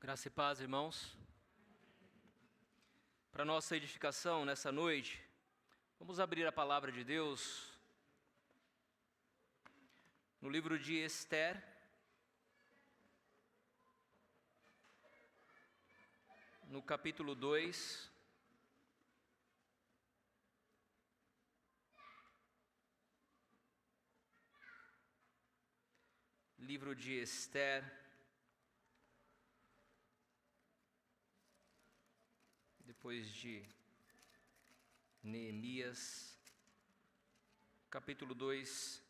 Graça e paz, irmãos. Para nossa edificação nessa noite, vamos abrir a palavra de Deus no livro de Esther, no capítulo 2. Livro de Esther, depois de Neemias, capítulo 2.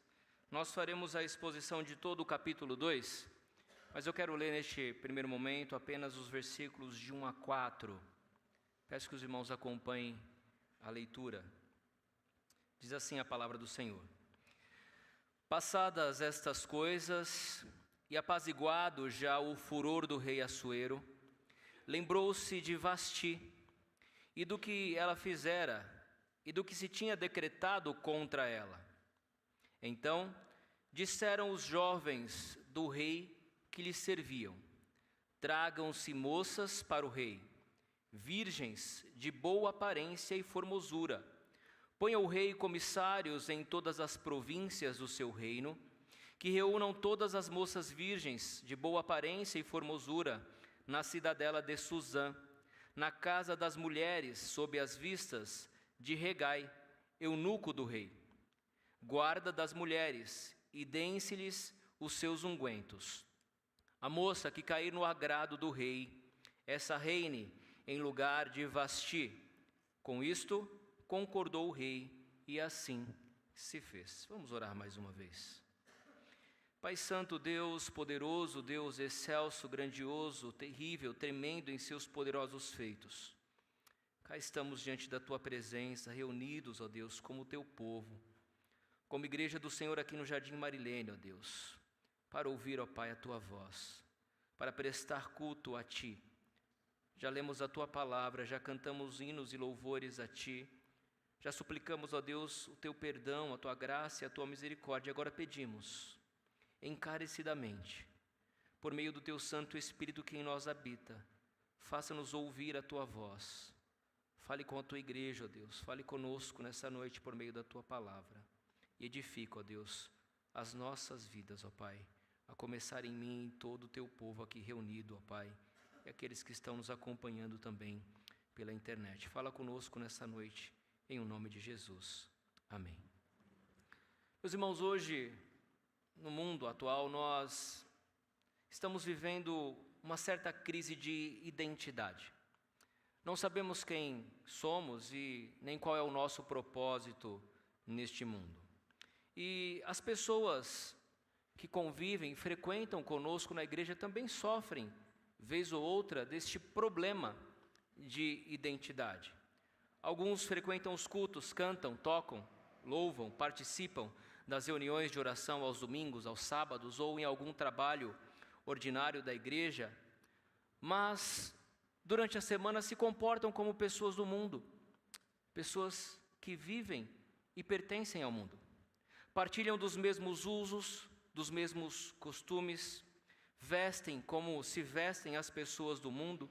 Nós faremos a exposição de todo o capítulo 2, mas eu quero ler neste primeiro momento apenas os versículos de 1 a 4. Peço que os irmãos acompanhem a leitura. Diz assim a palavra do Senhor: Passadas estas coisas, e apaziguado já o furor do rei Assuero, lembrou-se de Vasti, e do que ela fizera, e do que se tinha decretado contra ela. Então disseram os jovens do rei que lhe serviam: Tragam-se moças para o rei, virgens de boa aparência e formosura. Ponha o rei comissários em todas as províncias do seu reino, que reúnam todas as moças virgens de boa aparência e formosura na cidadela de Suzã, na casa das mulheres, sob as vistas de Regai, eunuco do rei, guarda das mulheres, e deem-se-lhes os seus ungüentos. A moça que cair no agrado do rei, essa reine em lugar de Vasti. Com isto concordou o rei, e assim se fez. Vamos orar mais uma vez. Pai Santo, Deus poderoso, Deus excelso, grandioso, terrível, tremendo em seus poderosos feitos, cá estamos diante da Tua presença, reunidos, ó Deus, como Teu povo, como igreja do Senhor aqui no Jardim Marilene, ó Deus, para ouvir, ó Pai, a Tua voz, para prestar culto a Ti. Já lemos a Tua palavra, já cantamos hinos e louvores a Ti, já suplicamos, ó Deus, o Teu perdão, a Tua graça e a Tua misericórdia. Agora pedimos encarecidamente, por meio do Teu Santo Espírito que em nós habita, faça-nos ouvir a Tua voz. Fale com a Tua igreja, ó Deus, fale conosco nessa noite por meio da Tua palavra. E edifica, ó Deus, as nossas vidas, ó Pai, a começar em mim e em todo o Teu povo aqui reunido, ó Pai, e aqueles que estão nos acompanhando também pela internet. Fala conosco nessa noite, em o nome de Jesus. Amém. Meus irmãos, hoje, no mundo atual, nós estamos vivendo uma certa crise de identidade. Não sabemos quem somos e nem qual é o nosso propósito neste mundo. E as pessoas que convivem, frequentam conosco na igreja também sofrem, vez ou outra, deste problema de identidade. Alguns frequentam os cultos, cantam, tocam, louvam, participam das reuniões de oração aos domingos, aos sábados ou em algum trabalho ordinário da igreja, mas durante a semana se comportam como pessoas do mundo, pessoas que vivem e pertencem ao mundo. Partilham dos mesmos usos, dos mesmos costumes, vestem como se vestem as pessoas do mundo,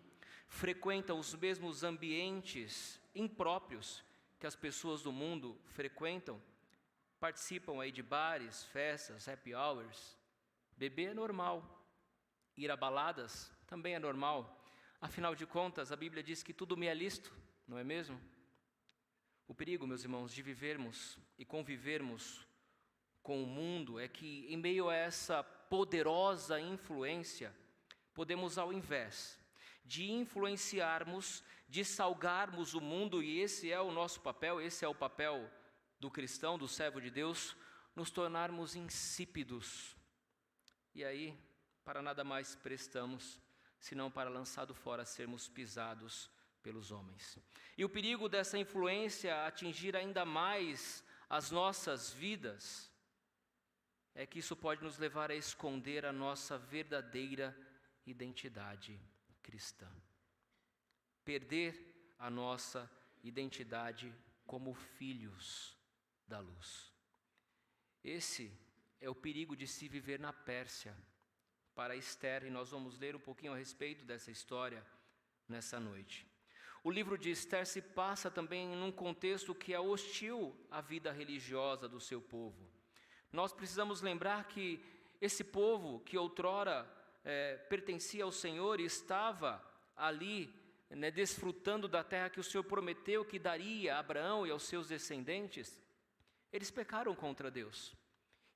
frequentam os mesmos ambientes impróprios que as pessoas do mundo frequentam, participam aí de bares, festas, happy hours. Beber é normal, ir a baladas também é normal. Afinal de contas, a Bíblia diz que tudo me é lícito, não é mesmo? O perigo, meus irmãos, de vivermos e convivermos com o mundo é que, em meio a essa poderosa influência, podemos, ao invés de influenciarmos, de salgarmos o mundo, e esse é o nosso papel, esse é o papel do cristão, do servo de Deus, nos tornarmos insípidos. E aí, para nada mais prestamos, senão para, lançado fora, sermos pisados pelos homens. E o perigo dessa influência atingir ainda mais as nossas vidas é que isso pode nos levar a esconder a nossa verdadeira identidade cristã. Perder a nossa identidade como filhos da luz. Esse é o perigo de se viver na Pérsia, para Esther, e nós vamos ler um pouquinho a respeito dessa história nessa noite. O livro de Esther se passa também num contexto que é hostil à vida religiosa do seu povo. Nós precisamos lembrar que esse povo que outrora pertencia ao Senhor e estava ali, desfrutando da terra que o Senhor prometeu que daria a Abraão e aos seus descendentes, eles pecaram contra Deus.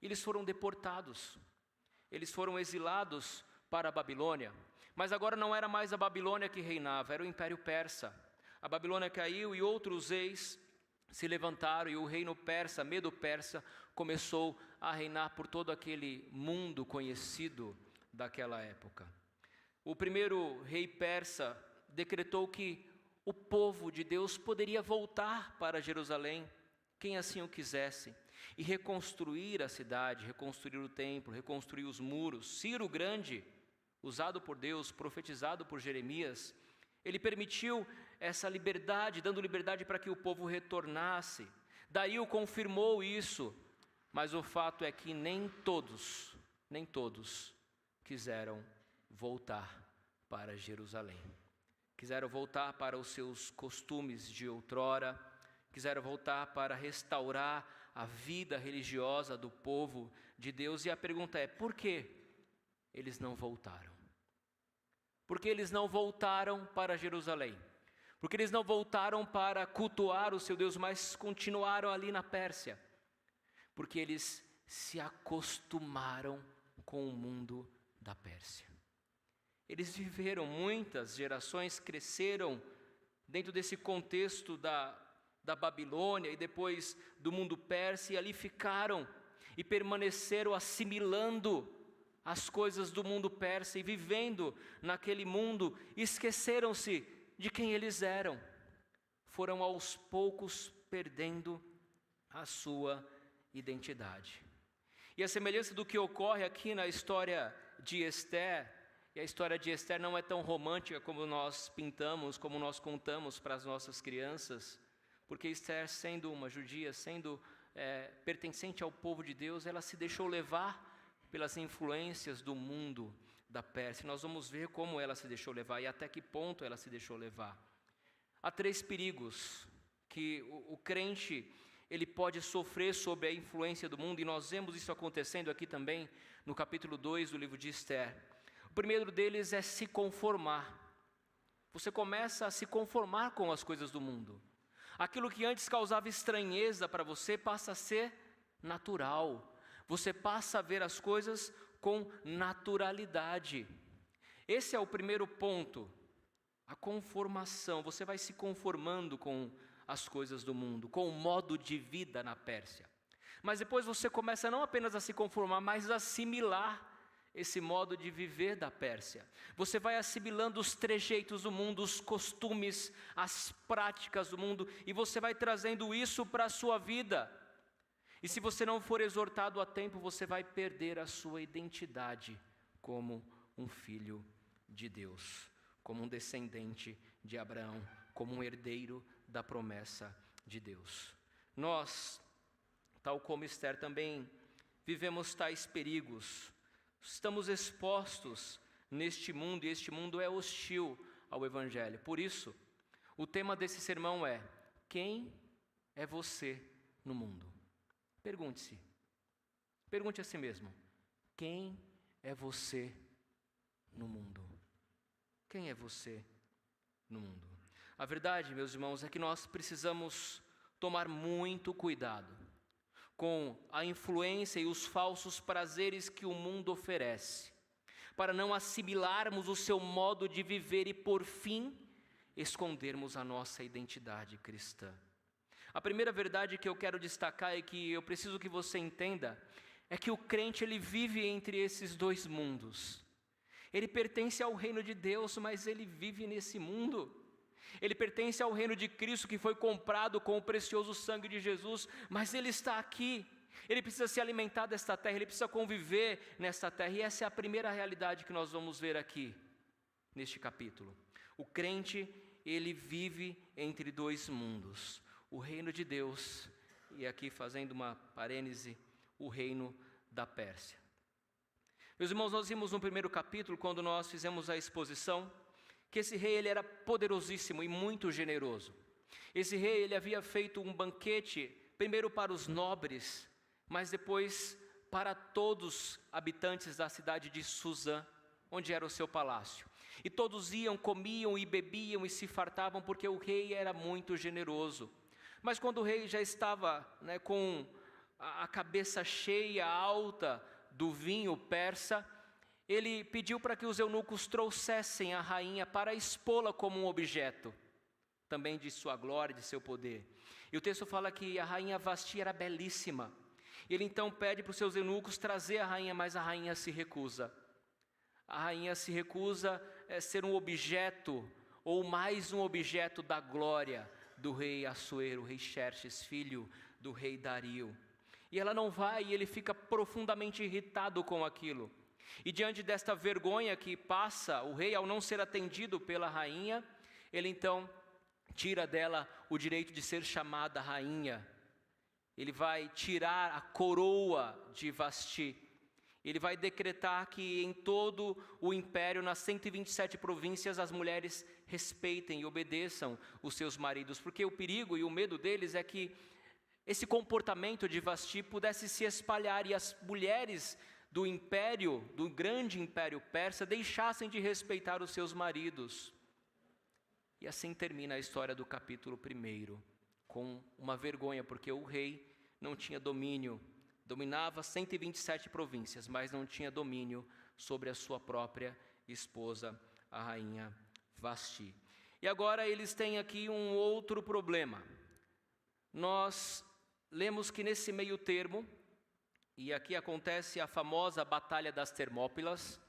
Eles foram deportados, eles foram exilados para a Babilônia. Mas agora não era mais a Babilônia que reinava, era o Império Persa. A Babilônia caiu e outros reis se levantaram e o reino persa, Medo-Persa, começou a reinar por todo aquele mundo conhecido daquela época. O primeiro rei persa decretou que o povo de Deus poderia voltar para Jerusalém, quem assim o quisesse, e reconstruir a cidade, reconstruir o templo, reconstruir os muros. Ciro o Grande, usado por Deus, profetizado por Jeremias, ele permitiu essa liberdade, dando liberdade para que o povo retornasse. Dario confirmou isso, mas o fato é que nem todos quiseram voltar para Jerusalém. Quiseram voltar para os seus costumes de outrora, quiseram voltar para restaurar a vida religiosa do povo de Deus. E a pergunta é, por que eles não voltaram? Por que eles não voltaram para Jerusalém? Porque eles não voltaram para cultuar o seu Deus, mas continuaram ali na Pérsia. Porque eles se acostumaram com o mundo da Pérsia. Eles viveram muitas gerações, cresceram dentro desse contexto da Babilônia e depois do mundo persa, e ali ficaram e permaneceram assimilando as coisas do mundo persa e vivendo naquele mundo, esqueceram-se de quem eles eram. Foram aos poucos perdendo a sua identidade. E a semelhança do que ocorre aqui na história de Esther, e a história de Esther não é tão romântica como nós pintamos, como nós contamos para as nossas crianças, porque Esther, sendo uma judia, sendo pertencente ao povo de Deus, ela se deixou levar pelas influências do mundo da Pérsia. Nós vamos ver como ela se deixou levar e até que ponto ela se deixou levar. Há 3 perigos que o crente ele pode sofrer sob a influência do mundo, e nós vemos isso acontecendo aqui também no capítulo 2 do livro de Esther. O primeiro deles é se conformar. Você começa a se conformar com as coisas do mundo. Aquilo que antes causava estranheza para você passa a ser natural. Você passa a ver as coisas com naturalidade. Esse é o primeiro ponto, a conformação. Você vai se conformando com as coisas do mundo, com o modo de vida na Pérsia. Mas depois você começa não apenas a se conformar, mas a assimilar esse modo de viver da Pérsia. Você vai assimilando os trejeitos do mundo, os costumes, as práticas do mundo, e você vai trazendo isso para a sua vida. E se você não for exortado a tempo, você vai perder a sua identidade como um filho de Deus, como um descendente de Abraão, como um herdeiro da promessa de Deus. Nós, tal como Esther, também vivemos tais perigos. Estamos expostos neste mundo, e este mundo é hostil ao Evangelho. Por isso, o tema desse sermão é: quem é você no mundo? Pergunte a si mesmo: quem é você no mundo? Quem é você no mundo? A verdade, meus irmãos, é que nós precisamos tomar muito cuidado com a influência e os falsos prazeres que o mundo oferece, para não assimilarmos o seu modo de viver e, por fim, escondermos a nossa identidade cristã. A primeira verdade que eu quero destacar e que eu preciso que você entenda é que o crente ele vive entre esses 2 mundos. Ele pertence ao reino de Deus, mas ele vive nesse mundo. Ele pertence ao reino de Cristo, que foi comprado com o precioso sangue de Jesus, mas ele está aqui. Ele precisa se alimentar desta terra, ele precisa conviver nesta terra, e essa é a primeira realidade que nós vamos ver aqui neste capítulo. O crente, ele vive entre 2 mundos: o reino de Deus e, aqui fazendo uma parêntese, o reino da Pérsia. Meus irmãos, nós vimos no primeiro capítulo, quando nós fizemos a exposição, que esse rei ele era poderosíssimo e muito generoso. Esse rei ele havia feito um banquete, primeiro para os nobres, mas depois para todos os habitantes da cidade de Suzã, onde era o seu palácio. E todos iam, comiam e bebiam e se fartavam, porque o rei era muito generoso. Mas quando o rei já estava com a cabeça cheia, alta do vinho persa, ele pediu para que os eunucos trouxessem a rainha para expô-la como um objeto, também de sua glória, de seu poder. E o texto fala que a rainha Vasti era belíssima. Ele então pede para os seus eunucos trazer a rainha, mas a rainha se recusa. A rainha se recusa a ser um objeto, ou mais um objeto da glória do rei Assuero, o rei Xerxes, filho do rei Dario. E ela não vai, e ele fica profundamente irritado com aquilo. E diante desta vergonha que passa o rei ao não ser atendido pela rainha, ele então tira dela o direito de ser chamada rainha. Ele vai tirar a coroa de Vasti. Ele vai decretar que em todo o império, nas 127 províncias, as mulheres respeitem e obedeçam os seus maridos. Porque o perigo e o medo deles é que esse comportamento de Vasti pudesse se espalhar e as mulheres do império, do grande império persa, deixassem de respeitar os seus maridos. E assim termina a história do capítulo 1, com uma vergonha, porque o rei não tinha domínio, dominava 127 províncias, mas não tinha domínio sobre a sua própria esposa, a rainha Vasti. E agora eles têm aqui um outro problema. Nós lemos que nesse meio termo, e aqui acontece a famosa Batalha das Termópilas,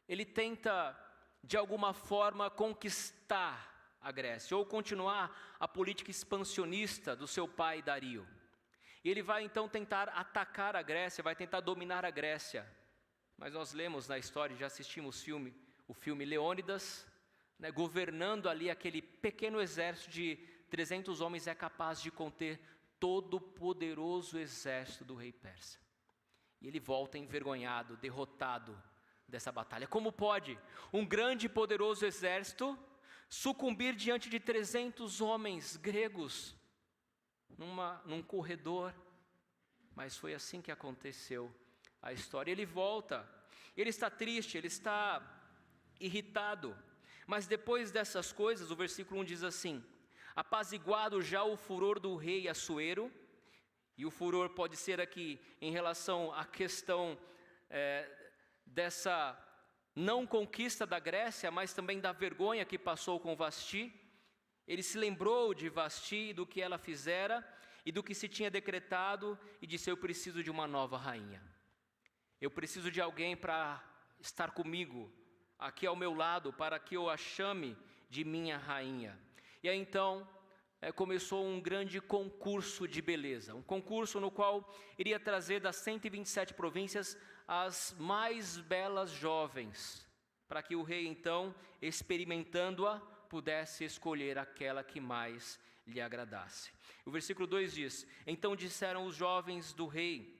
ele tenta de alguma forma conquistar a Grécia, ou continuar a política expansionista do seu pai Dario. E ele vai então tentar atacar a Grécia, vai tentar dominar a Grécia. Mas nós lemos na história, já assistimos o filme Leônidas, governando ali aquele pequeno exército de 300 homens, é capaz de conter todo o poderoso exército do rei persa. E ele volta envergonhado, derrotado dessa batalha. Como pode um grande e poderoso exército sucumbir diante de 300 homens gregos num corredor? Mas foi assim que aconteceu a história. Ele volta, ele está triste, ele está irritado. Mas depois dessas coisas, o versículo 1 diz assim: apaziguado já o furor do rei Assuero. E o furor pode ser aqui em relação à questão dessa não conquista da Grécia, mas também da vergonha que passou com Vasti. Ele se lembrou de Vasti, do que ela fizera e do que se tinha decretado, e disse: eu preciso de uma nova rainha. Eu preciso de alguém para estar comigo, aqui ao meu lado, para que eu a chame de minha rainha. E aí então começou um grande concurso de beleza, um concurso no qual iria trazer das 127 províncias as mais belas jovens, para que o rei então, experimentando-a, pudesse escolher aquela que mais lhe agradasse. O versículo 2 diz: então disseram os jovens do rei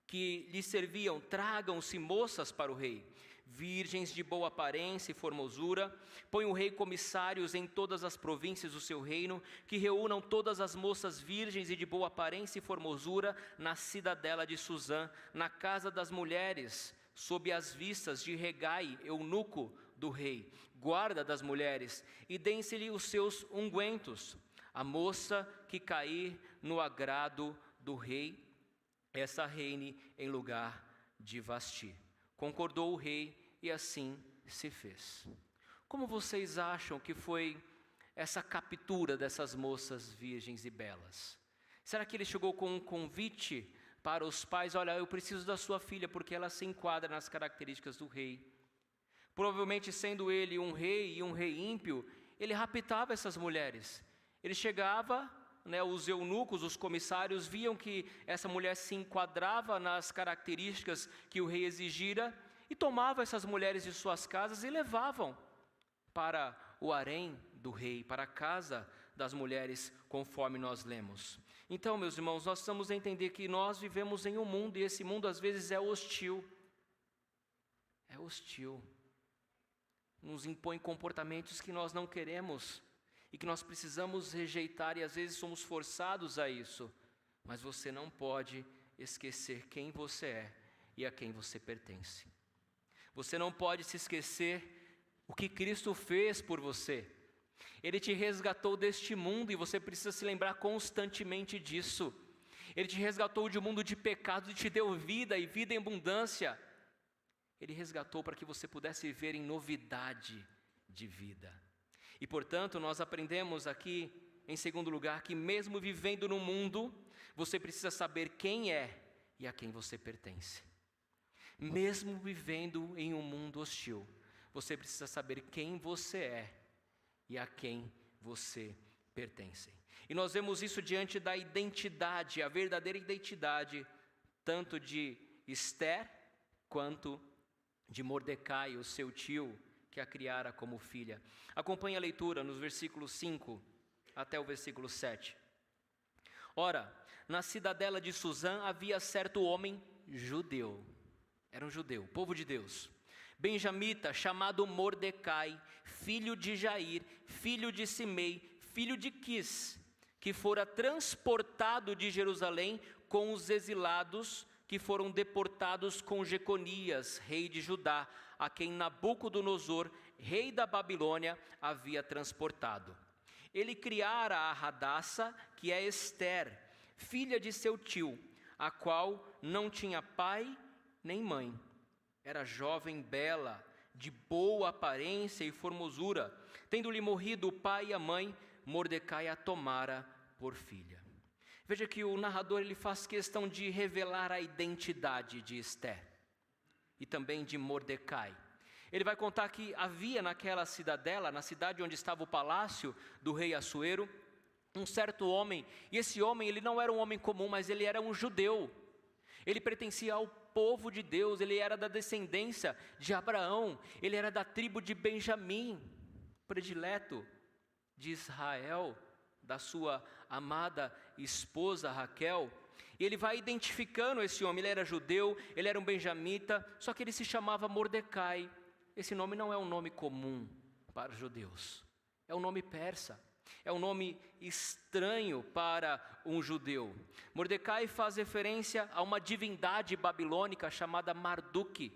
que lhe serviam: tragam-se moças para o rei, virgens de boa aparência e formosura. Põe o rei comissários em todas as províncias do seu reino, que reúnam todas as moças virgens e de boa aparência e formosura na cidadela de Suzã, na casa das mulheres, sob as vistas de Regai, eunuco do rei, guarda das mulheres, e deem-se-lhe os seus ungüentos. A moça que cair no agrado do rei, essa reine em lugar de Vasti. Concordou o rei e assim se fez. Como vocês acham que foi essa captura dessas moças virgens e belas? Será que ele chegou com um convite para os pais? Olha, eu preciso da sua filha porque ela se enquadra nas características do rei. Provavelmente, sendo ele um rei e um rei ímpio, ele raptava essas mulheres. Ele chegava, os eunucos, os comissários, viam que essa mulher se enquadrava nas características que o rei exigira e tomavam essas mulheres de suas casas e levavam para o harém do rei, para a casa das mulheres, conforme nós lemos. Então, meus irmãos, nós precisamos entender que nós vivemos em um mundo, e esse mundo às vezes é hostil. hostil. Nos impõe comportamentos que nós não queremos e que nós precisamos rejeitar, e às vezes somos forçados a isso. Mas você não pode esquecer quem você é e a quem você pertence. Você não pode se esquecer o que Cristo fez por você. Ele te resgatou deste mundo e você precisa se lembrar constantemente disso. Ele te resgatou de um mundo de pecado e te deu vida e vida em abundância. Ele resgatou para que você pudesse viver em novidade de vida. E portanto, nós aprendemos aqui, em segundo lugar, que mesmo vivendo no mundo, você precisa saber quem é e a quem você pertence. Mesmo vivendo em um mundo hostil, você precisa saber quem você é e a quem você pertence. E nós vemos isso diante da identidade, a verdadeira identidade, tanto de Esther quanto de Mordecai, o seu tio, que a criara como filha. Acompanhe a leitura nos versículos 5 até o versículo 7. Ora, na cidadela de Susã havia certo homem judeu, era um judeu, povo de Deus, benjamita, chamado Mordecai, filho de Jair, filho de Simei, filho de Quis, que fora transportado de Jerusalém com os exilados que foram deportados com Jeconias, rei de Judá, a quem Nabucodonosor, rei da Babilônia, havia transportado. Ele criara a Hadassa, que é Esther, filha de seu tio, a qual não tinha pai nem mãe. Era jovem, bela, de boa aparência e formosura. Tendo-lhe morrido o pai e a mãe, Mordecai a tomara por filha. Veja que o narrador ele faz questão de revelar a identidade de Esther e também de Mordecai. Ele vai contar que havia naquela cidadela, na cidade onde estava o palácio do rei Assuero, um certo homem, e esse homem ele não era um homem comum, mas ele era um judeu. Ele pertencia ao povo de Deus, ele era da descendência de Abraão, ele era da tribo de Benjamim, predileto de Israel, da sua amada esposa Raquel. E ele vai identificando esse homem, ele era judeu, ele era um benjamita, só que ele se chamava Mordecai. Esse nome não é um nome comum para os judeus, é um nome persa, é um nome estranho para um judeu. Mordecai faz referência a uma divindade babilônica chamada Marduk.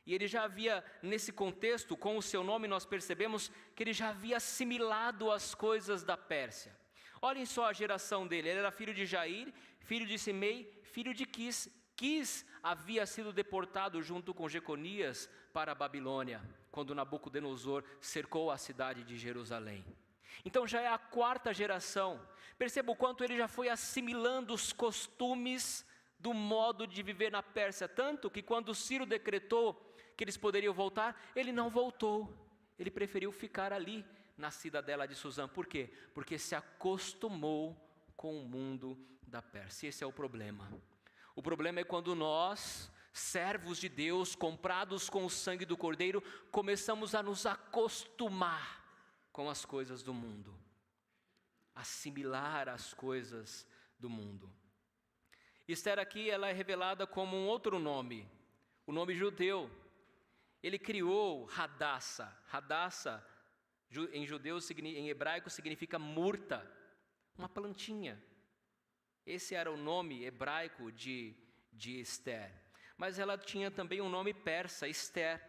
E ele já havia, nesse contexto, com o seu nome nós percebemos que ele já havia assimilado as coisas da Pérsia. Olhem só a geração dele, ele era filho de Jair, filho de Simei, filho de Quis. Quis havia sido deportado junto com Jeconias para a Babilônia, quando Nabucodonosor cercou a cidade de Jerusalém. Então já é a quarta geração. Perceba o quanto ele já foi assimilando os costumes do modo de viver na Pérsia, tanto que quando Ciro decretou que eles poderiam voltar, ele não voltou, ele preferiu ficar ali na cidadela de Susã. Por quê? Porque se acostumou com o mundo da Pérsia. Esse é o problema. O problema é quando nós, servos de Deus, comprados com o sangue do Cordeiro, começamos a nos acostumar com as coisas do mundo, assimilar as coisas do mundo. Esther aqui ela é revelada como um outro nome, o nome judeu. Ele criou Hadassa. Hadassa em hebraico significa murta, uma plantinha. Esse era o nome hebraico de Esther. Mas ela tinha também um nome persa, Esther.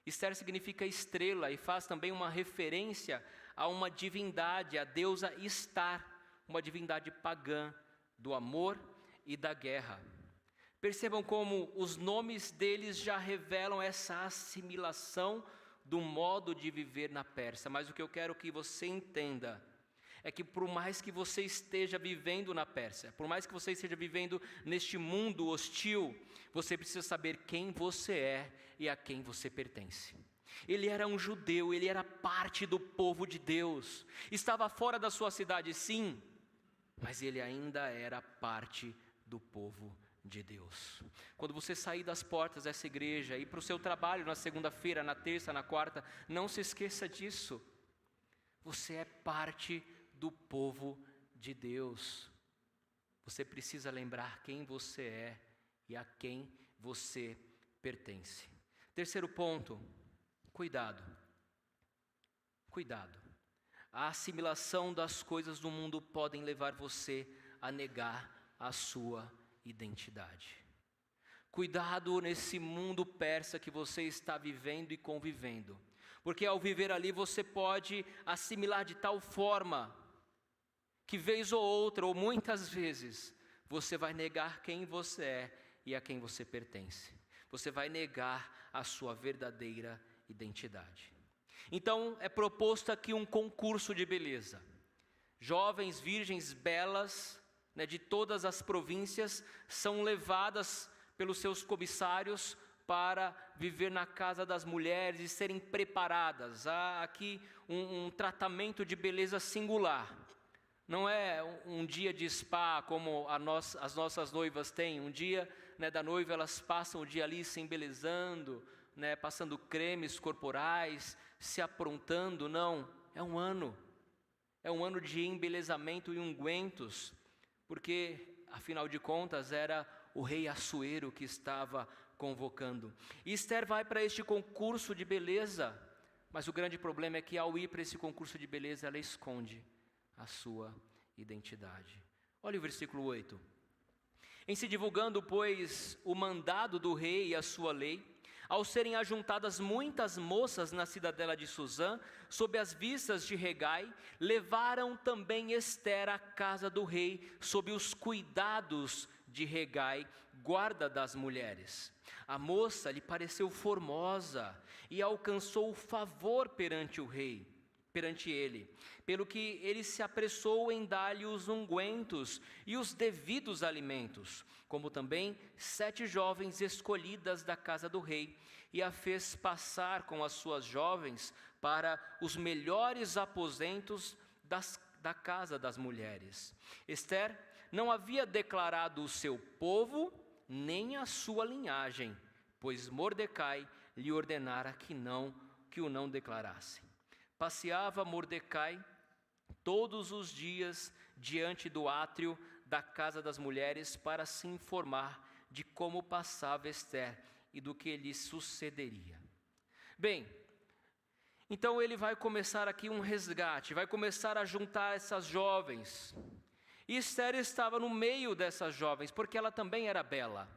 Esther significa estrela e faz também uma referência a uma divindade, a deusa Istar, uma divindade pagã do amor e da guerra. Percebam como os nomes deles já revelam essa assimilação do modo de viver na Pérsia. Mas o que eu quero que você entenda é que por mais que você esteja vivendo na Pérsia, por mais que você esteja vivendo neste mundo hostil, você precisa saber quem você é e a quem você pertence. Ele era um judeu, ele era parte do povo de Deus, estava fora da sua cidade, sim, mas ele ainda era parte do povo de Deus. Quando você sair das portas dessa igreja e ir para o seu trabalho na segunda-feira, na terça, na quarta, não se esqueça disso. Você é parte do povo de Deus. Você precisa lembrar quem você é e a quem você pertence. Terceiro ponto, cuidado. Cuidado. A assimilação das coisas do mundo podem levar você a negar a sua identidade. Cuidado nesse mundo persa que você está vivendo e convivendo, porque ao viver ali você pode assimilar de tal forma que vez ou outra, ou muitas vezes, você vai negar quem você é e a quem você pertence. Você vai negar a sua verdadeira identidade. Então é proposto aqui um concurso de beleza. Jovens virgens belas, de todas as províncias são levadas pelos seus comissários para viver na casa das mulheres e serem preparadas. Há aqui um tratamento de beleza singular. Não é um dia de spa como as nossas noivas têm. Um dia da noiva elas passam o dia ali se embelezando, passando cremes corporais, se aprontando. Não, é um ano de embelezamento e ungüentos, porque afinal de contas era o rei Assuero que estava convocando. E Esther vai para este concurso de beleza, mas o grande problema é que ao ir para esse concurso de beleza ela esconde a sua identidade. Olha o versículo 8. Em se divulgando, pois, o mandado do rei e a sua lei, ao serem ajuntadas muitas moças na cidadela de Susã, sob as vistas de Hegai, levaram também Esther à casa do rei, sob os cuidados de Hegai, guarda das mulheres. A moça lhe pareceu formosa e alcançou favor perante o rei, perante ele, pelo que ele se apressou em dar-lhe os ungüentos e os devidos alimentos, como também 7 jovens escolhidas da casa do rei, e a fez passar com as suas jovens para os melhores aposentos da casa das mulheres. Esther não havia declarado o seu povo, nem a sua linhagem, pois Mordecai lhe ordenara que o não declarasse. Passeava Mordecai todos os dias diante do átrio da casa das mulheres para se informar de como passava Esther e do que lhe sucederia. Bem, então ele vai começar aqui um resgate, vai começar a juntar essas jovens. E Esther estava no meio dessas jovens, porque ela também era bela.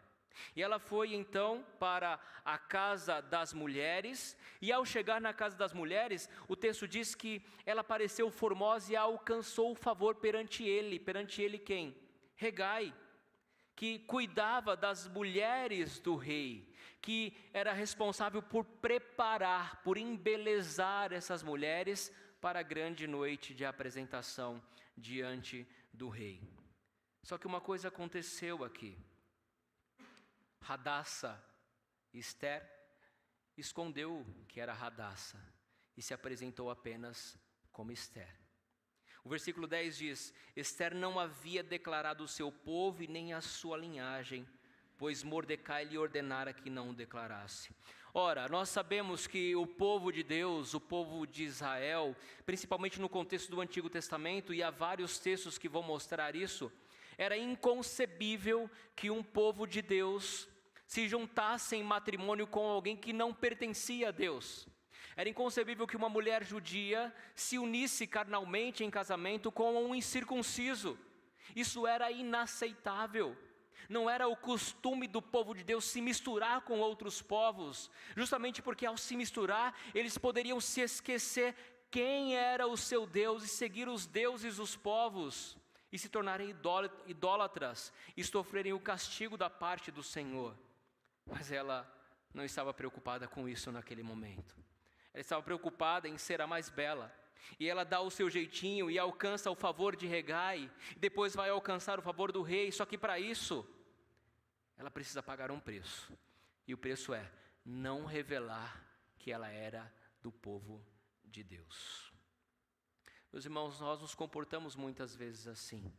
E ela foi então para a casa das mulheres, e ao chegar na casa das mulheres, o texto diz que ela pareceu formosa e alcançou o favor perante ele quem? Hegai, que cuidava das mulheres do rei, que era responsável por preparar, por embelezar essas mulheres para a grande noite de apresentação diante do rei. Só que uma coisa aconteceu aqui. Hadassah, Esther, escondeu que era Hadassah e se apresentou apenas como Esther. O versículo 10 diz: Esther não havia declarado o seu povo e nem a sua linhagem, pois Mordecai lhe ordenara que não o declarasse. Ora, nós sabemos que o povo de Deus, o povo de Israel, principalmente no contexto do Antigo Testamento, e há vários textos que vão mostrar isso, era inconcebível que um povo de Deus se juntasse em matrimônio com alguém que não pertencia a Deus. Era inconcebível que uma mulher judia se unisse carnalmente em casamento com um incircunciso. Isso era inaceitável. Não era o costume do povo de Deus se misturar com outros povos, justamente porque ao se misturar, eles poderiam se esquecer quem era o seu Deus e seguir os deuses dos povos, e se tornarem idólatras e sofrerem o castigo da parte do Senhor. Mas ela não estava preocupada com isso naquele momento. Ela estava preocupada em ser a mais bela. E ela dá o seu jeitinho e alcança o favor de Hegai. Depois vai alcançar o favor do rei. Só que para isso, ela precisa pagar um preço. E o preço é não revelar que ela era do povo de Deus. Meus irmãos, nós nos comportamos muitas vezes assim.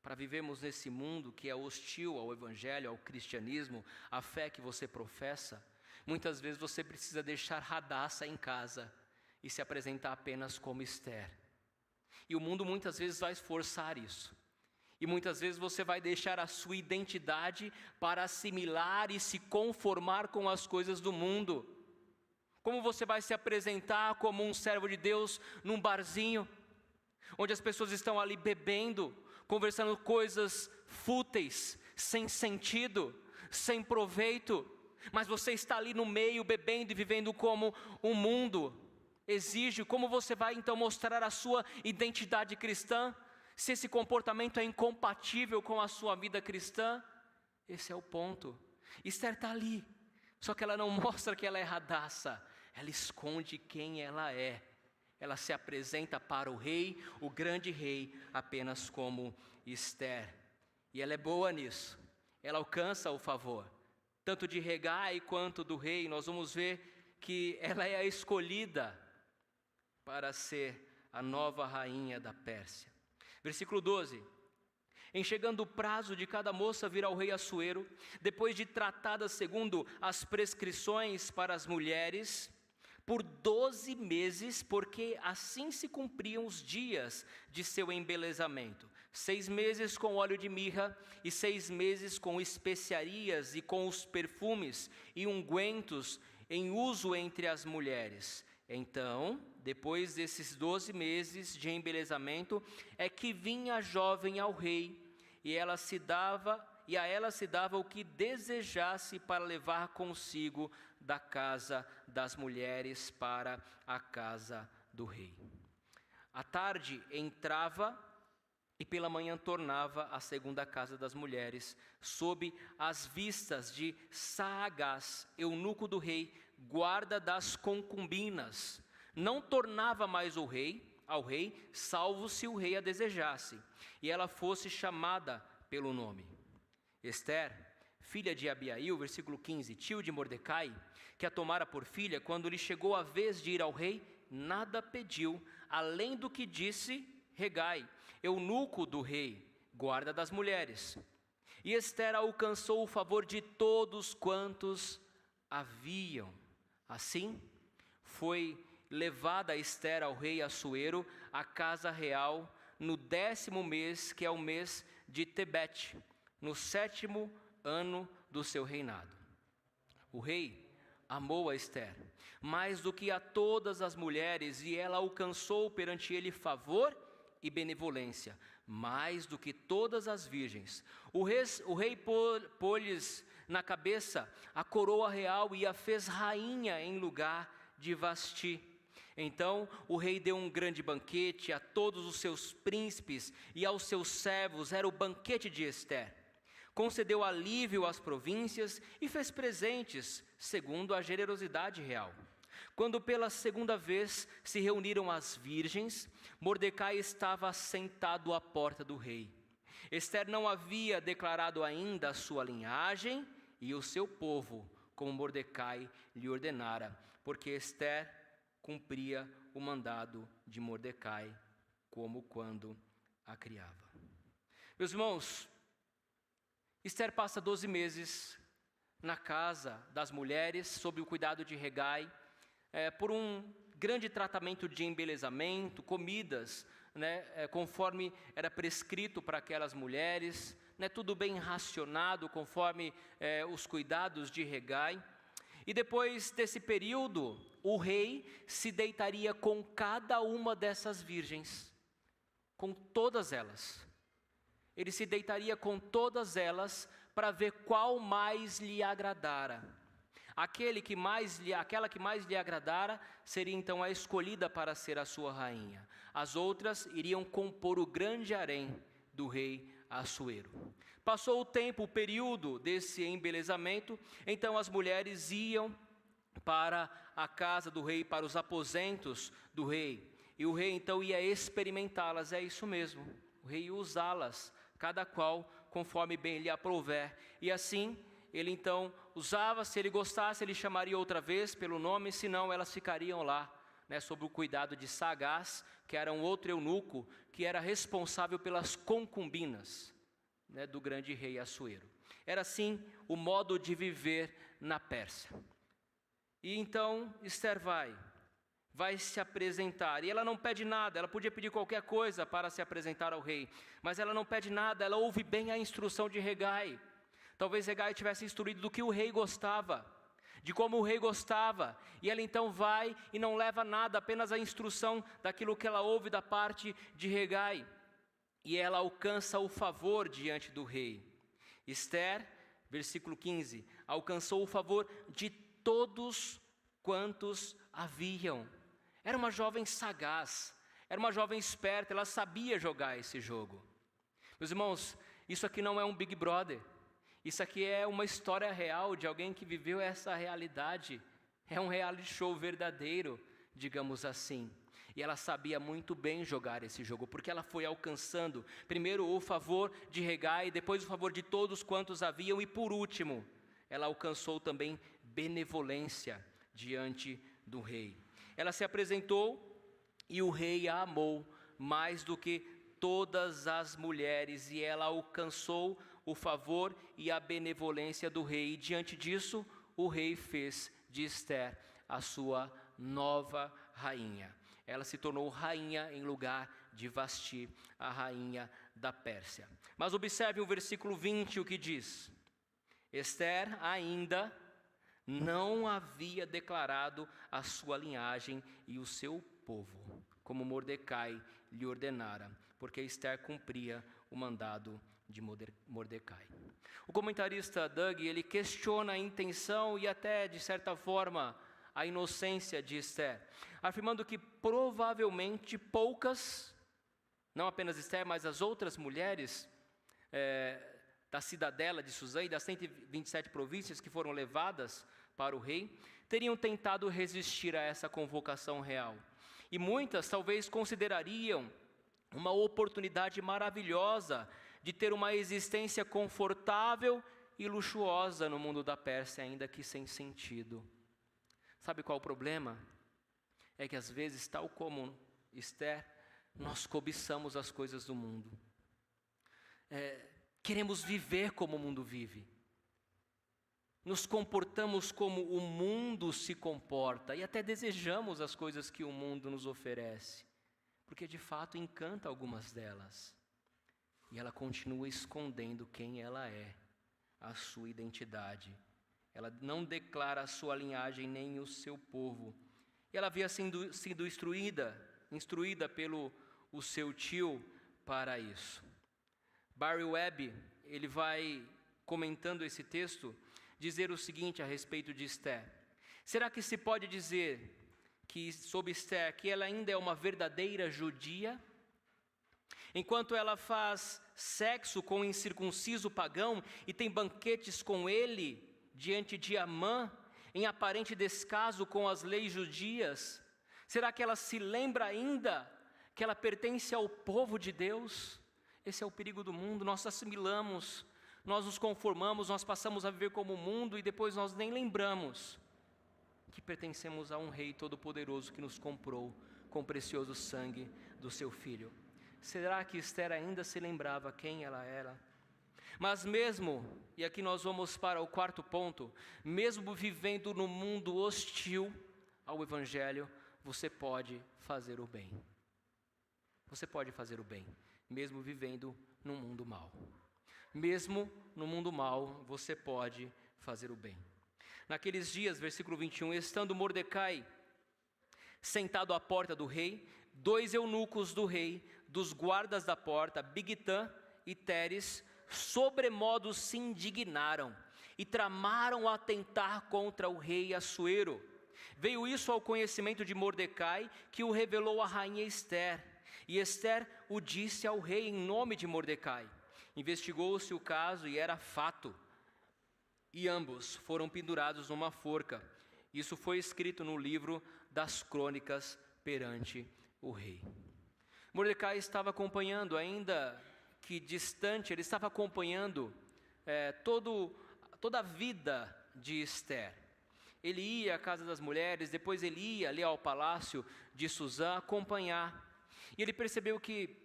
Para vivermos nesse mundo que é hostil ao evangelho, ao cristianismo, à fé que você professa, muitas vezes você precisa deixar Hadassah em casa e se apresentar apenas como Esther. E o mundo muitas vezes vai forçar isso. E muitas vezes você vai deixar a sua identidade para assimilar e se conformar com as coisas do mundo. Como você vai se apresentar como um servo de Deus num barzinho, onde as pessoas estão ali bebendo, conversando coisas fúteis, sem sentido, sem proveito, mas você está ali no meio, bebendo e vivendo como o mundo exige. Como você vai então mostrar a sua identidade cristã, se esse comportamento é incompatível com a sua vida cristã? Esse é o ponto. Esther está ali, só que ela não mostra que ela é erradaça, ela esconde quem ela é. Ela se apresenta para o rei, o grande rei, apenas como Esther. E ela é boa nisso, ela alcança o favor, tanto de Hegai quanto do rei. Nós vamos ver que ela é a escolhida para ser a nova rainha da Pérsia. Versículo 12. Em chegando o prazo de cada moça vir ao rei Assuero, depois de tratada segundo as prescrições para as mulheres, por 12 meses, porque assim se cumpriam os dias de seu embelezamento. 6 meses com óleo de mirra, e 6 meses com especiarias e com os perfumes e ungüentos em uso entre as mulheres. Então, depois desses 12 meses de embelezamento, é que vinha a jovem ao rei, e a ela se dava o que desejasse para levar consigo da casa das mulheres para a casa do rei. À tarde entrava e pela manhã tornava à segunda casa das mulheres, sob as vistas de Saagás, eunuco do rei, guarda das concubinas. Não tornava mais ao rei, salvo se o rei a desejasse, e ela fosse chamada pelo nome. Esther, filha de Abiail, versículo 15, tio de Mordecai, que a tomara por filha, quando lhe chegou a vez de ir ao rei, nada pediu, além do que disse Hegai, eunuco do rei, guarda das mulheres. E Esther alcançou o favor de todos quantos haviam. Assim, foi levada Esther ao rei Assuero, à casa real, no 10º mês, que é o mês de Tebete, no 7º ano do seu reinado. O rei amou a Esther mais do que a todas as mulheres, e ela alcançou perante ele favor e benevolência, mais do que todas as virgens. O rei pôs-lhes na cabeça a coroa real e a fez rainha em lugar de Vasti. Então o rei deu um grande banquete a todos os seus príncipes e aos seus servos, era o banquete de Esther. Concedeu alívio às províncias e fez presentes, segundo a generosidade real. Quando pela segunda vez se reuniram as virgens, Mordecai estava sentado à porta do rei. Esther não havia declarado ainda a sua linhagem e o seu povo, como Mordecai lhe ordenara, porque Esther cumpria o mandado de Mordecai, como quando a criava. Meus irmãos, Esther passa 12 meses na casa das mulheres, sob o cuidado de Hegai, por um grande tratamento de embelezamento, comidas, conforme era prescrito para aquelas mulheres, tudo bem racionado, conforme os cuidados de Hegai. E depois desse período, o rei se deitaria com cada uma dessas virgens, com todas elas. Ele se deitaria com todas elas para ver qual mais lhe agradara. Aquela que mais lhe agradara seria então a escolhida para ser a sua rainha. As outras iriam compor o grande harém do rei Assuero. Passou o tempo, o período desse embelezamento, então as mulheres iam para a casa do rei, para os aposentos do rei. E o rei então ia experimentá-las, é isso mesmo. O rei ia usá-las, cada qual conforme bem lhe aprouver. E assim, ele então usava, se ele gostasse, ele chamaria outra vez pelo nome, senão elas ficariam lá, sob o cuidado de Saagás, que era um outro eunuco, que era responsável pelas concubinas, do grande rei Assuero. Era assim o modo de viver na Pérsia. E então Esther vai vai se apresentar. E ela não pede nada, ela podia pedir qualquer coisa para se apresentar ao rei, mas ela não pede nada, ela ouve bem a instrução de Hegai. Talvez Hegai tivesse instruído do que o rei gostava, de como o rei gostava, e ela então vai e não leva nada, apenas a instrução daquilo que ela ouve da parte de Hegai, e ela alcança o favor diante do rei. Esther, versículo 15, alcançou o favor de todos quantos haviam. Era uma jovem sagaz, era uma jovem esperta, ela sabia jogar esse jogo. Meus irmãos, isso aqui não é um Big Brother, isso aqui é uma história real de alguém que viveu essa realidade. É um reality show verdadeiro, digamos assim. E ela sabia muito bem jogar esse jogo, porque ela foi alcançando primeiro o favor de Hegai, depois o favor de todos quantos haviam, e por último, ela alcançou também benevolência diante do rei. Ela se apresentou e o rei a amou mais do que todas as mulheres, e ela alcançou o favor e a benevolência do rei. E diante disso, o rei fez de Esther a sua nova rainha. Ela se tornou rainha em lugar de Vasti, a rainha da Pérsia. Mas observe o versículo 20, o que diz: Esther ainda não havia declarado a sua linhagem e o seu povo, como Mordecai lhe ordenara, porque Esther cumpria o mandado de Mordecai. O comentarista Doug, ele questiona a intenção e até, de certa forma, a inocência de Esther, afirmando que provavelmente poucas, não apenas Esther, mas as outras mulheres da cidadela de Suzã e das 127 províncias que foram levadas para o rei, teriam tentado resistir a essa convocação real. E muitas talvez considerariam uma oportunidade maravilhosa de ter uma existência confortável e luxuosa no mundo da Pérsia, ainda que sem sentido. Sabe qual o problema? É que às vezes, tal como Esther, nós cobiçamos as coisas do mundo. Queremos viver como o mundo vive. Nos comportamos como o mundo se comporta e até desejamos as coisas que o mundo nos oferece, porque de fato encanta algumas delas. E ela continua escondendo quem ela é, a sua identidade. Ela não declara a sua linhagem nem o seu povo. E ela havia sido instruída pelo o seu tio para isso. Barry Webb, ele vai comentando esse texto, dizer o seguinte a respeito de Esther: será que se pode dizer que sobre Esther que ela ainda é uma verdadeira judia? Enquanto ela faz sexo com o incircunciso pagão e tem banquetes com ele diante de Amã, em aparente descaso com as leis judias, será que ela se lembra ainda que ela pertence ao povo de Deus? Esse é o perigo do mundo. Nós assimilamos, nós nos conformamos, nós passamos a viver como o mundo e depois nós nem lembramos que pertencemos a um rei todo-poderoso que nos comprou com o precioso sangue do seu filho. Será que Esther ainda se lembrava quem ela era? Mas mesmo, e aqui nós vamos para o quarto ponto, mesmo vivendo no mundo hostil ao Evangelho, você pode fazer o bem. Você pode fazer o bem, mesmo vivendo num mundo mau. Mesmo no mundo mau, você pode fazer o bem. Naqueles dias, versículo 21, estando Mordecai sentado à porta do rei, 2 eunucos do rei, dos guardas da porta, Bigtã e Teres, sobremodo se indignaram e tramaram atentar contra o rei Assuero. Veio isso ao conhecimento de Mordecai, que o revelou à rainha Esther, e Esther o disse ao rei em nome de Mordecai. Investigou-se o caso e era fato, e ambos foram pendurados numa forca. Isso foi escrito no livro das crônicas perante o rei. Mordecai estava acompanhando, ainda que distante, ele estava acompanhando toda a vida de Esther. Ele ia à casa das mulheres, depois ele ia ali ao palácio de Suzã acompanhar. E ele percebeu que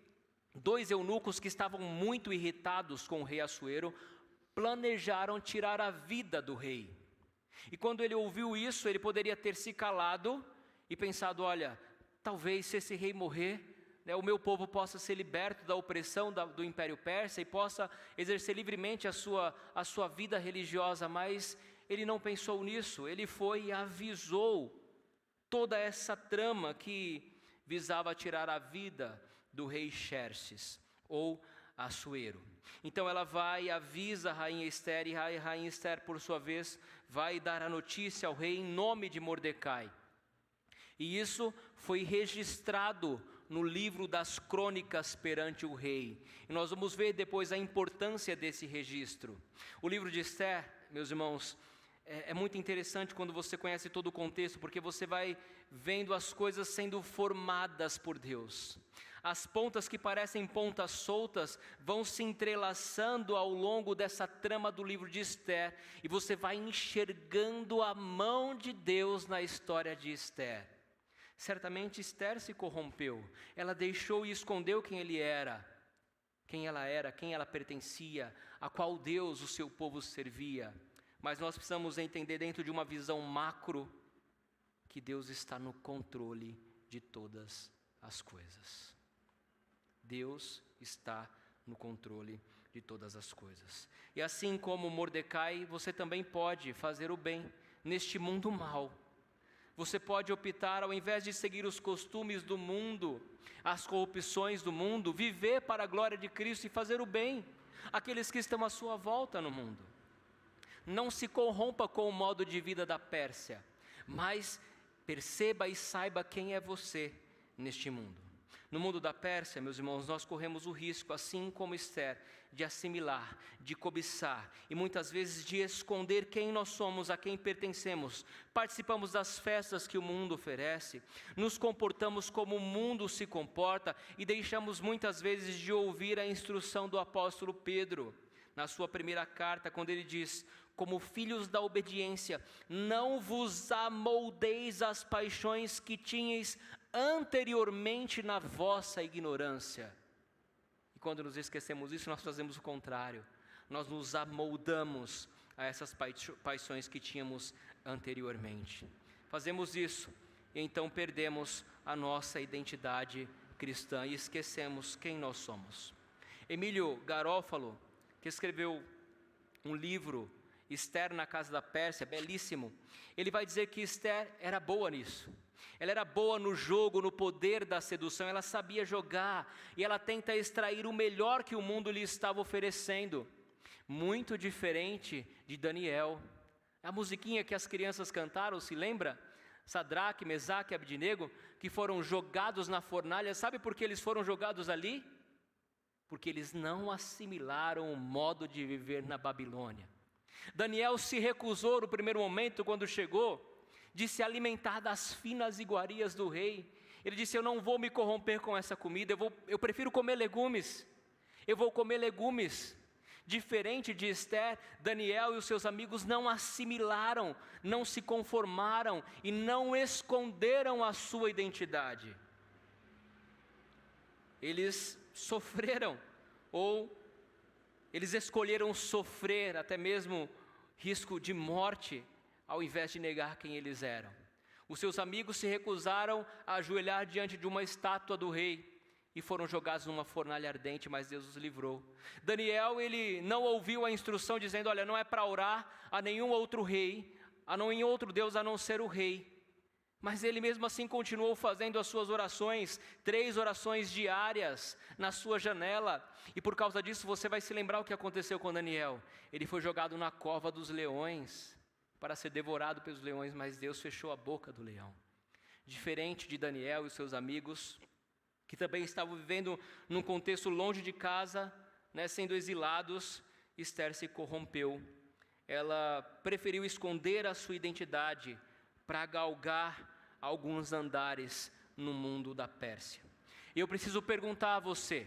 2 eunucos que estavam muito irritados com o rei Assuero planejaram tirar a vida do rei. E quando ele ouviu isso, ele poderia ter se calado e pensado, olha, talvez se esse rei morrer, o meu povo possa ser liberto da opressão do Império Persa e possa exercer livremente a sua vida religiosa, mas ele não pensou nisso. Ele foi e avisou toda essa trama que visava tirar a vida do rei Xerxes, ou Assuero. Então ela vai e avisa a rainha Ester, e a rainha Ester, por sua vez, vai dar a notícia ao rei em nome de Mordecai. E isso foi registrado no livro das crônicas perante o rei. E nós vamos ver depois a importância desse registro. O livro de Ester, meus irmãos, é muito interessante quando você conhece todo o contexto, porque você vai vendo as coisas sendo formadas por Deus. As pontas que parecem pontas soltas vão se entrelaçando ao longo dessa trama do livro de Ester, e você vai enxergando a mão de Deus na história de Ester. Certamente Ester se corrompeu, ela deixou e escondeu quem ela era, quem ela pertencia, a qual Deus o seu povo servia. Mas nós precisamos entender dentro de uma visão macro, que Deus está no controle de todas as coisas. Deus está no controle de todas as coisas. E assim como Mordecai, você também pode fazer o bem neste mundo mau. Você pode optar, ao invés de seguir os costumes do mundo, as corrupções do mundo, viver para a glória de Cristo e fazer o bem àqueles que estão à sua volta no mundo. Não se corrompa com o modo de vida da Pérsia, mas perceba e saiba quem é você neste mundo. No mundo da Pérsia, meus irmãos, nós corremos o risco, assim como Ester, de assimilar, de cobiçar e muitas vezes de esconder quem nós somos, a quem pertencemos. Participamos das festas que o mundo oferece, nos comportamos como o mundo se comporta e deixamos muitas vezes de ouvir a instrução do apóstolo Pedro, na sua primeira carta, quando ele diz: como filhos da obediência, não vos amoldeis às paixões que tinhais anteriormente na vossa ignorância. E quando nos esquecemos disso, nós fazemos o contrário. Nós nos amoldamos a essas paixões que tínhamos anteriormente. Fazemos isso e então perdemos a nossa identidade cristã e esquecemos quem nós somos. Emílio Garófalo, que escreveu um livro, Ester na Casa da Pérsia, belíssimo, ele vai dizer que Ester era boa nisso. Ela era boa no jogo, no poder da sedução, ela sabia jogar, e ela tenta extrair o melhor que o mundo lhe estava oferecendo. Muito diferente de Daniel. A musiquinha que as crianças cantaram, se lembra? Sadraque, Mesaque e Abdinego, que foram jogados na fornalha. Sabe por que eles foram jogados ali? Porque eles não assimilaram o modo de viver na Babilônia. Daniel se recusou no primeiro momento, quando chegou, de se alimentar das finas iguarias do rei. Ele disse: eu não vou me corromper com essa comida, eu prefiro comer legumes. Eu vou comer legumes. Diferente de Ester, Daniel e os seus amigos não assimilaram, não se conformaram e não esconderam a sua identidade. Eles sofreram, ou eles escolheram sofrer, até mesmo risco de morte, ao invés de negar quem eles eram. Os seus amigos se recusaram a ajoelhar diante de uma estátua do rei e foram jogados numa fornalha ardente, mas Deus os livrou. Daniel, ele não ouviu a instrução dizendo: olha, não é para orar a nenhum outro rei, a nenhum outro Deus a não ser o rei. Mas ele mesmo assim continuou fazendo as suas orações, 3 orações diárias na sua janela. E por causa disso você vai se lembrar o que aconteceu com Daniel. Ele foi jogado na cova dos leões para ser devorado pelos leões, mas Deus fechou a boca do leão. Diferente de Daniel e seus amigos, que também estavam vivendo num contexto longe de casa, sendo exilados, Ester se corrompeu. Ela preferiu esconder a sua identidade para galgar alguns andares no mundo da Pérsia. E eu preciso perguntar a você: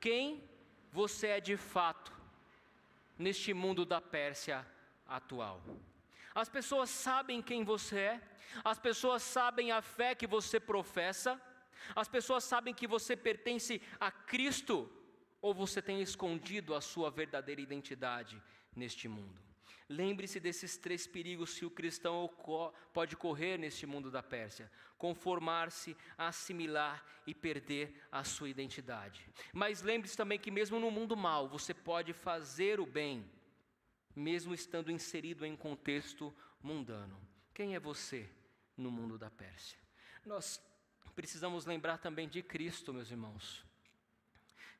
quem você é de fato neste mundo da Pérsia atual? As pessoas sabem quem você é, as pessoas sabem a fé que você professa, as pessoas sabem que você pertence a Cristo, ou você tem escondido a sua verdadeira identidade neste mundo? Lembre-se desses 3 perigos que o cristão pode correr neste mundo da Pérsia: conformar-se, assimilar e perder a sua identidade. Mas lembre-se também que mesmo no mundo mau, você pode fazer o bem, mesmo estando inserido em contexto mundano. Quem é você no mundo da Pérsia? Nós precisamos lembrar também de Cristo, meus irmãos.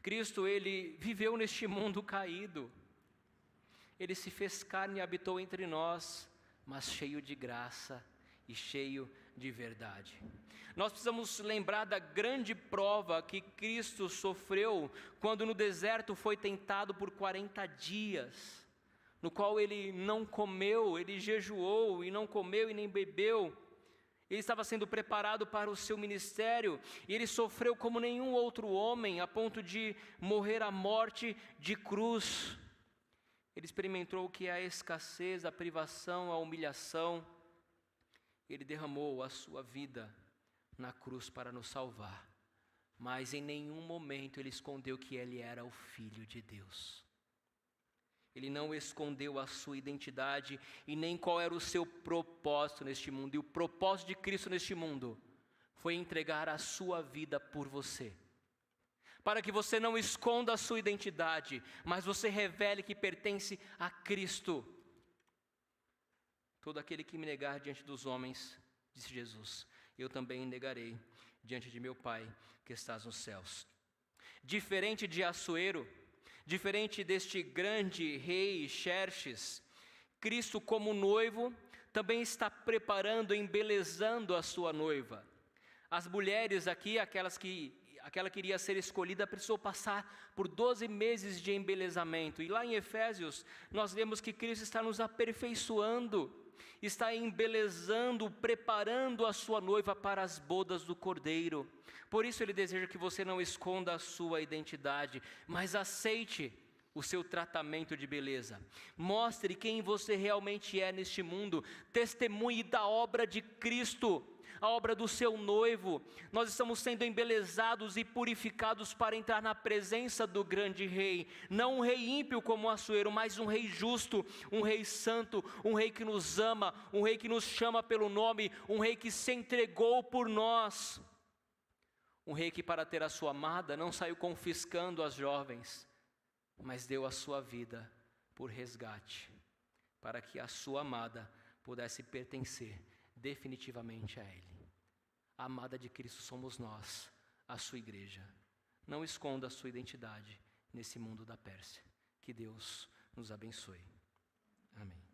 Cristo, ele viveu neste mundo caído. Ele se fez carne e habitou entre nós, mas cheio de graça e cheio de verdade. Nós precisamos lembrar da grande prova que Cristo sofreu quando no deserto foi tentado por 40 dias, no qual ele não comeu, ele jejuou e não comeu e nem bebeu. Ele estava sendo preparado para o seu ministério e ele sofreu como nenhum outro homem, a ponto de morrer a morte de cruz. Ele experimentou o que é a escassez, a privação, a humilhação. Ele derramou a sua vida na cruz para nos salvar. Mas em nenhum momento ele escondeu que ele era o Filho de Deus. Ele não escondeu a sua identidade e nem qual era o seu propósito neste mundo. E o propósito de Cristo neste mundo foi entregar a sua vida por você, para que você não esconda a sua identidade, mas você revele que pertence a Cristo. Todo aquele que me negar diante dos homens, disse Jesus, eu também negarei diante de meu Pai que estás nos céus. Diferente de Assuero, diferente deste grande rei Xerxes, Cristo como noivo também está preparando, embelezando a sua noiva. As mulheres aqui, aquela que iria ser escolhida, precisou passar por 12 meses de embelezamento. E lá em Efésios, nós vemos que Cristo está nos aperfeiçoando, está embelezando, preparando a sua noiva para as bodas do Cordeiro. Por isso ele deseja que você não esconda a sua identidade, mas aceite o seu tratamento de beleza. Mostre quem você realmente é neste mundo. Testemunhe da obra de Cristo, a obra do seu noivo. Nós estamos sendo embelezados e purificados para entrar na presença do grande rei. Não um rei ímpio como Assuero, mas um rei justo, um rei santo, um rei que nos ama, um rei que nos chama pelo nome, um rei que se entregou por nós. Um rei que, para ter a sua amada, não saiu confiscando as jovens, mas deu a sua vida por resgate, para que a sua amada pudesse pertencer definitivamente a Ele. A amada de Cristo somos nós, a sua igreja. Não esconda a sua identidade nesse mundo da Pérsia. Que Deus nos abençoe. Amém.